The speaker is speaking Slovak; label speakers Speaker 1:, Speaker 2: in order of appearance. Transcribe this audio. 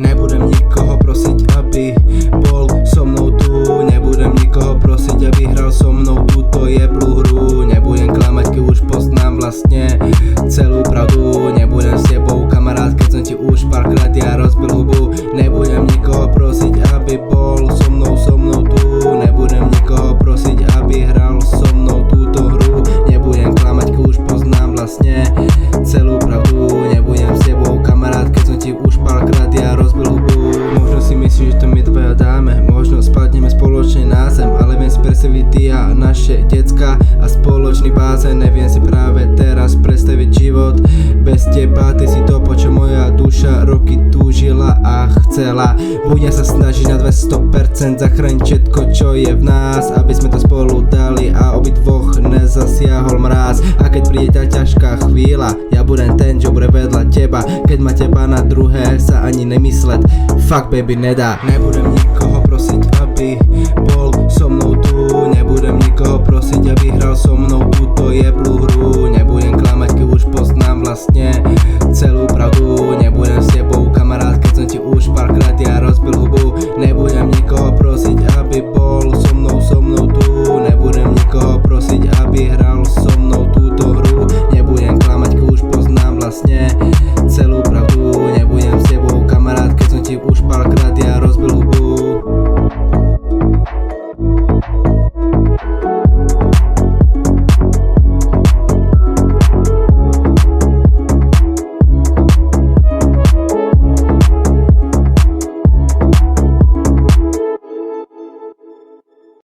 Speaker 1: Nebudem nikoho prosiť, aby bol so mnou tu. Nebudem nikoho prosiť, aby hral so mnou túto jeblú hru. Nebudem klamať, keď už poznám vlastne celú pravdu. Nebudem s tebou kamarát, keď som ti už párkrát ja rozbil hubu. Nebudem nikoho prosiť, aby bol so mnou tu. Nebudem nikoho prosiť, aby hral so mnou túto hru. Nebudem klamať, keď už poznám vlastne celú pravdu. Nebudem s tebou kamarát, keď som ti už párkrát ja rozbil hubu. Možno si myslíš, že to my dvaja dáme, možno spadneme spoločne na zem, ale viem si predstaviť ty a naše decka a spoločný bázen. Neviem si práve teraz predstaviť život bez teba. Ty si to, po čo moja duša roky túžila a chcela. Budem sa snažiť na 200% zachrániť všetko, čo je v nás, aby sme to spolu dali a obidvoch nezasiahol mráz. A keď príde tá ťažká chvíľa, ja budem ten, čo bude vedľa teba. Keď ma teba na druhé sa ani nemysleť, fuck baby nedá. Nebudem nikoho prosiť, aby bol so mnou tu. Nebudem nikoho prosiť, aby hral so mnou túto jeblú hru. Nebudem klamať, keď už poznám vlastne celú pravdu. Nebudem s tebou